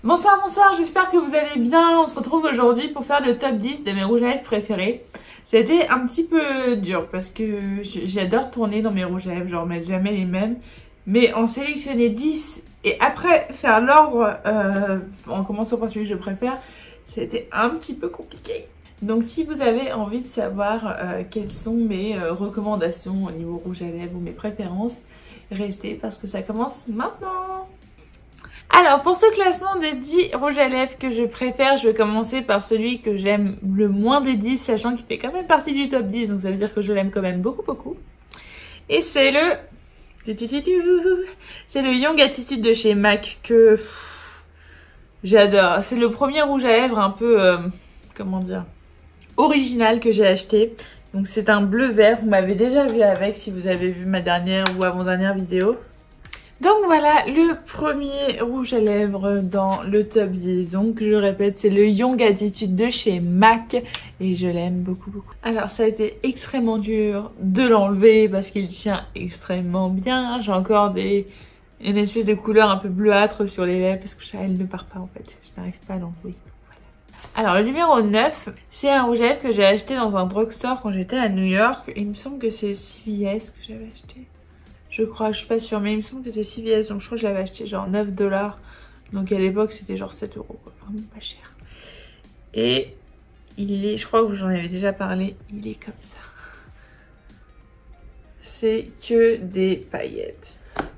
Bonsoir, bonsoir, j'espère que vous allez bien. On se retrouve aujourd'hui pour faire le top 10 de mes rouges à lèvres préférés. C'était un petit peu dur parce que j'adore tourner dans mes rouges à lèvres, genre mettre jamais les mêmes. Mais en sélectionner 10 et après faire l'ordre en commençant par celui que je préfère, c'était un petit peu compliqué. Donc si vous avez envie de savoir quelles sont mes recommandations au niveau rouge à lèvres ou mes préférences, restez parce que ça commence maintenant. Alors pour ce classement des 10 rouges à lèvres que je préfère, je vais commencer par celui que j'aime le moins des 10, sachant qu'il fait quand même partie du top 10, donc ça veut dire que je l'aime quand même beaucoup. Et c'est le... C'est le Young Attitude de chez MAC que j'adore. C'est le premier rouge à lèvres un peu, comment dire, original que j'ai acheté. Donc c'est un bleu vert, vous m'avez déjà vu avec si vous avez vu ma dernière ou avant-dernière vidéo. Donc voilà, le premier rouge à lèvres dans le top 10. Donc je répète, c'est le Young Attitude de chez MAC et je l'aime beaucoup. Alors ça a été extrêmement dur de l'enlever parce qu'il tient extrêmement bien. J'ai encore une espèce de couleur un peu bleuâtre sur les lèvres parce que elle ne part pas en fait. Je n'arrive pas à l'enlever. Alors le numéro 9, c'est un rouge à lèvres que j'ai acheté dans un drugstore quand j'étais à New York. Il me semble que c'est CVS que j'avais acheté. Je crois, je suis pas sûre, mais il me semble que c'est CVS, donc je crois que je l'avais acheté genre 9 $. Donc à l'époque c'était genre 7 €, quoi. Vraiment pas cher. Et il est, je crois que j'en avais déjà parlé, il est comme ça. C'est que des paillettes.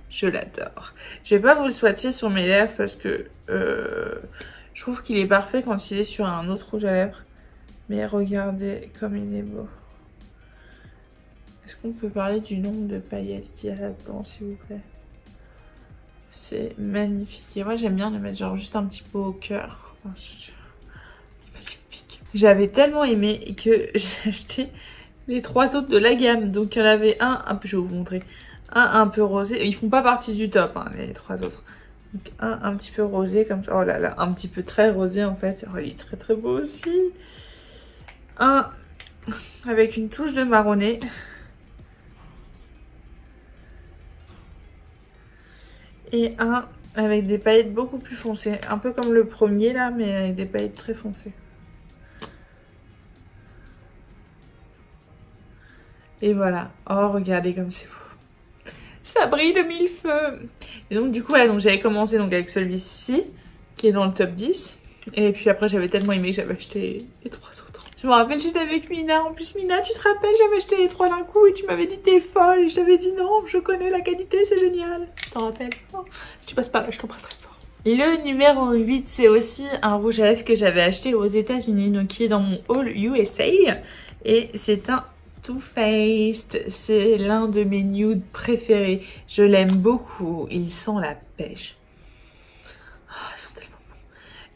Je l'adore. Je vais pas vous le swatcher sur mes lèvres parce que je trouve qu'il est parfait quand il est sur un autre rouge à lèvres. Mais regardez comme il est beau. Est-ce qu'on peut parler du nombre de paillettes qu'il y a là-dedans, s'il vous plaît? C'est magnifique. Et moi, j'aime bien le mettre genre juste un petit peu au cœur. Enfin, magnifique. J'avais tellement aimé que j'ai acheté les 3 autres de la gamme. Donc, il y en avait un peu, je vais vous montrer. Un peu rosé. Ils font pas partie du top, hein, les 3 autres. Donc, un petit peu rosé, comme ça. Oh là là, un petit peu très rosé, en fait. Oh, il est très beau aussi. Un avec une touche de marronné. Et un avec des paillettes beaucoup plus foncées. Un peu comme le premier là, mais avec des paillettes très foncées. Et voilà. Oh, regardez comme c'est beau. Ça brille de mille feux. Et donc du coup, voilà, donc j'avais commencé donc avec celui-ci, qui est dans le top 10. Et puis après, j'avais tellement aimé que j'avais acheté les 3 autres. Je me rappelle, j'étais avec Mina. En plus, Mina, tu te rappelles, j'avais acheté les 3 d'un coup et tu m'avais dit t'es folle. Et je t'avais dit non, je connais la qualité, c'est génial. Tu t'en rappelles? Oh, si tu passes par là, je t'embrasse très fort. Le numéro 8, c'est aussi un rouge à lèvres que j'avais acheté aux États-Unis, donc qui est dans mon haul USA. Et c'est un Too Faced. C'est l'un de mes nudes préférés. Je l'aime beaucoup. Il sent la pêche. Oh, ils sont tellement...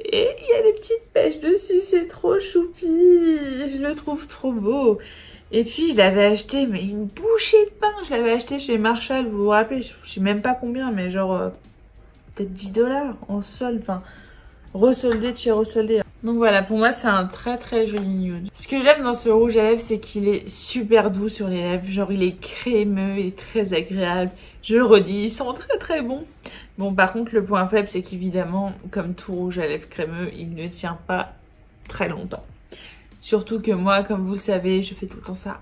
Et il y a des petites pêches dessus, c'est trop choupi. Je le trouve trop beau. Et puis je l'avais acheté, mais une bouchée de pain. Je l'avais acheté chez Marshall, vous vous rappelez, je sais même pas combien, mais genre peut-être 10 $ en solde, enfin resoldé de chez Resoldé. Donc voilà, pour moi c'est un très joli nude. Ce que j'aime dans ce rouge à lèvres, c'est qu'il est super doux sur les lèvres. Genre il est crémeux, il est très agréable. Je le redis, ils sont très bons. Bon, par contre, le point faible, c'est qu'évidemment, comme tout rouge à lèvres crémeux, il ne tient pas très longtemps. Surtout que moi, comme vous le savez, je fais tout le temps ça.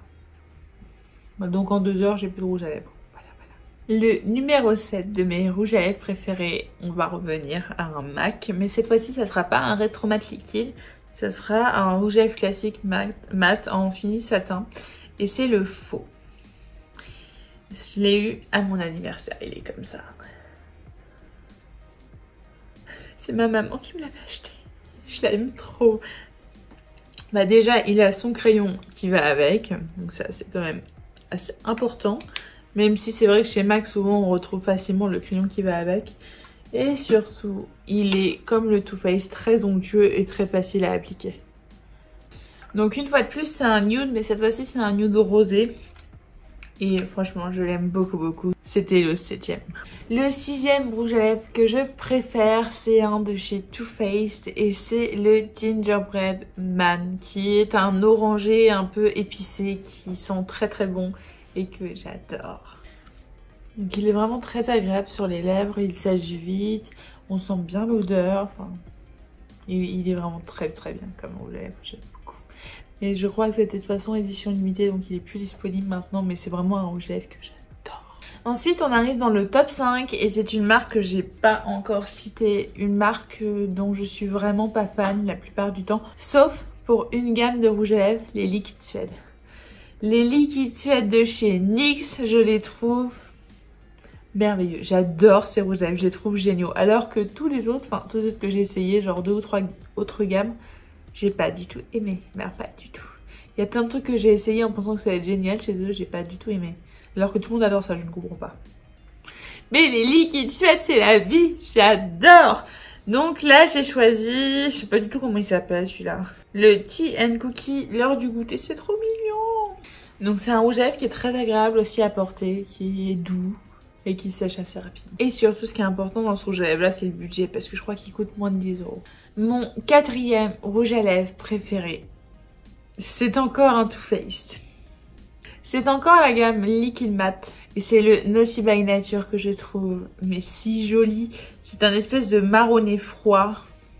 Donc en 2 heures, j'ai plus de rouge à lèvres. Voilà. Le numéro 7 de mes rouges à lèvres préférés, on va revenir à un MAC. Mais cette fois-ci, ça ne sera pas un rétro mat liquide. Ça sera un rouge à lèvres classique mat en fini satin. Et c'est le faux. Je l'ai eu à mon anniversaire. Il est comme ça. C'est ma maman qui me l'avait acheté. Je l'aime trop. Bah déjà, il a son crayon qui va avec. Donc ça, c'est quand même assez important. Même si c'est vrai que chez MAC, souvent, on retrouve facilement le crayon qui va avec. Et surtout, il est comme le Too Faced, très onctueux et très facile à appliquer. Donc une fois de plus, c'est un nude, mais cette fois-ci, c'est un nude rosé. Et franchement, je l'aime beaucoup. C'était le 7e. Le 6e rouge à lèvres que je préfère, c'est un de chez Too Faced. Et c'est le Gingerbread Man, qui est un orangé un peu épicé, qui sent très bon et que j'adore. Donc il est vraiment très agréable sur les lèvres, il s'agit vite. On sent bien l'odeur. Enfin, il est vraiment très très bien comme rouge à lèvres. J'aime beaucoup. Et je crois que c'était de toute façon édition limitée, donc il est plus disponible maintenant. Mais c'est vraiment un rouge à lèvres que j'adore. Ensuite, on arrive dans le top 5 et c'est une marque que j'ai pas encore citée. Une marque dont je suis vraiment pas fan la plupart du temps. Sauf pour une gamme de rouge à lèvres, les Liquid Suede. Les Liquid Suede de chez NYX, je les trouve merveilleux. J'adore ces rouges à lèvres, je les trouve géniaux. Alors que tous les autres, enfin tous les autres que j'ai essayé, genre 2 ou 3 autres gammes, j'ai pas du tout aimé. Mais pas du tout. Il y a plein de trucs que j'ai essayé en pensant que ça allait être génial chez eux, j'ai pas du tout aimé. Alors que tout le monde adore ça, je ne comprends pas. Mais les Liquid Suede, c'est la vie, j'adore. Donc là, j'ai choisi, je sais pas du tout comment il s'appelle celui-là. Le Tea and Cookie, l'heure du goûter, c'est trop mignon. Donc c'est un rouge à lèvres qui est très agréable aussi à porter, qui est doux et qui sèche assez rapidement. Et surtout, ce qui est important dans ce rouge à lèvres là, c'est le budget parce que je crois qu'il coûte moins de 10 €. Mon 4e rouge à lèvres préféré, c'est encore un Too Faced. C'est encore la gamme Liquid Matte. Et c'est le Naughty by Nature que je trouve mais si joli. C'est un espèce de marronné froid.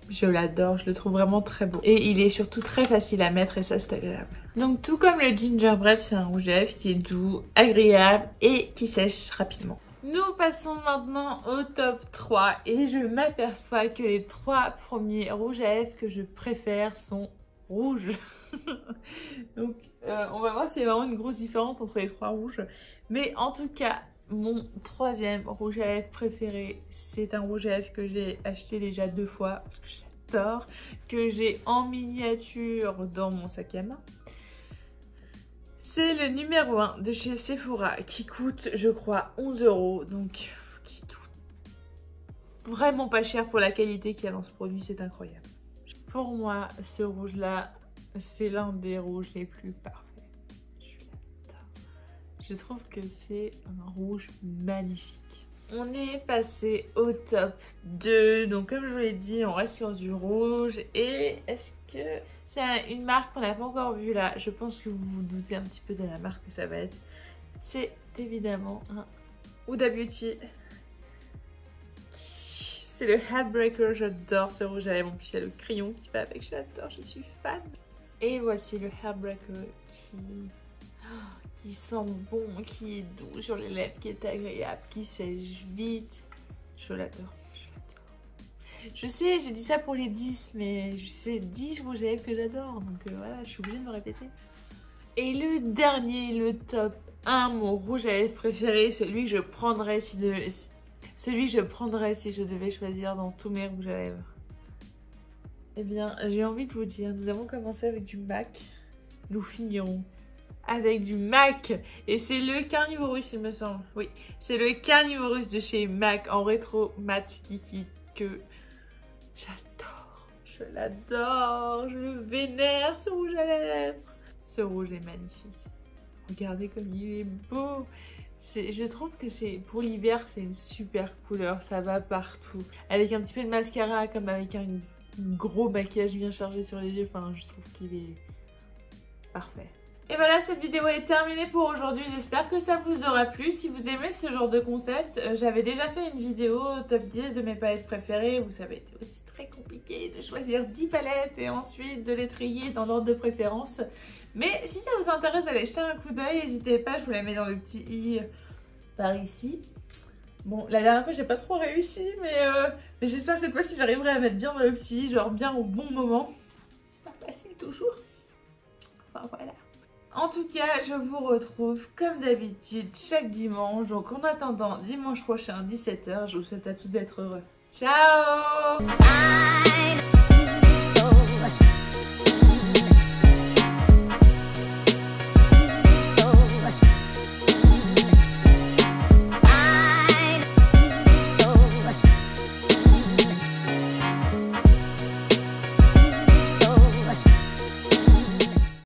Je l'adore, je le trouve vraiment très beau. Et il est surtout très facile à mettre et ça c'est agréable. Donc tout comme le Gingerbread, c'est un rouge à lèvres qui est doux, agréable et qui sèche rapidement. Nous passons maintenant au top 3 et je m'aperçois que les 3 premiers rouges à lèvres que je préfère sont rouges. Donc on va voir s'il y a vraiment une grosse différence entre les 3 rouges. Mais en tout cas, mon 3e rouge à lèvres préféré, c'est un rouge à lèvres que j'ai acheté déjà 2 fois, parce que j'adore, que j'ai en miniature dans mon sac à main. C'est le numéro 1 de chez Sephora qui coûte, je crois, 11 €. Donc, qui coûte vraiment pas cher pour la qualité qu'il y a dans ce produit, c'est incroyable. Pour moi, ce rouge-là, c'est l'un des rouges les plus parfaits. Je trouve que c'est un rouge magnifique. On est passé au top 2. Donc comme je vous l'ai dit, on reste sur du rouge. Et est-ce que c'est une marque qu'on n'a pas encore vue là? Je pense que vous vous doutez un petit peu de la marque que ça va être. C'est évidemment un Huda Beauty. C'est le Heartbreaker. J'adore ce rouge à lèvres. En plus, il y a le crayon qui va avec. J'adore, je suis fan. Et voici le Heartbreaker qui sent bon, qui est doux sur les lèvres, qui est agréable, qui sèche vite. Je l'adore, je l'adore. Je sais, j'ai dit ça pour les 10, mais je sais 10 rouges à lèvres que j'adore, donc voilà, je suis obligée de me répéter. Et le dernier, le top 1, mon rouge à lèvres préféré, celui que je prendrais si je devais choisir dans tous mes rouges à lèvres. Eh bien, j'ai envie de vous dire, nous avons commencé avec du MAC, nous finirons avec du MAC et c'est le Carnivorous il me semble. Oui, c'est le Carnivorous de chez MAC en rétro mat liquide que j'adore. Je l'adore, je le vénère ce rouge à lèvres. Ce rouge est magnifique. Regardez comme il est beau. Je trouve que c'est pour l'hiver, c'est une super couleur, ça va partout. Avec un petit peu de mascara comme avec un gros maquillage bien chargé sur les yeux, enfin je trouve qu'il est parfait. Et voilà, cette vidéo est terminée pour aujourd'hui. J'espère que ça vous aura plu. Si vous aimez ce genre de concept, j'avais déjà fait une vidéo top 10 de mes palettes préférées où ça avait été aussi très compliqué de choisir 10 palettes et ensuite de les trier dans l'ordre de préférence. Mais si ça vous intéresse d'aller jeter un coup d'œil, n'hésitez pas, je vous la mets dans le petit i par ici. Bon, la dernière fois j'ai pas trop réussi, mais j'espère que cette fois-ci j'arriverai à mettre bien dans le petit i, genre bien au bon moment. C'est pas facile toujours. Enfin voilà. En tout cas, je vous retrouve comme d'habitude chaque dimanche. Donc en attendant dimanche prochain 17 h, je vous souhaite à tous d'être heureux. Ciao!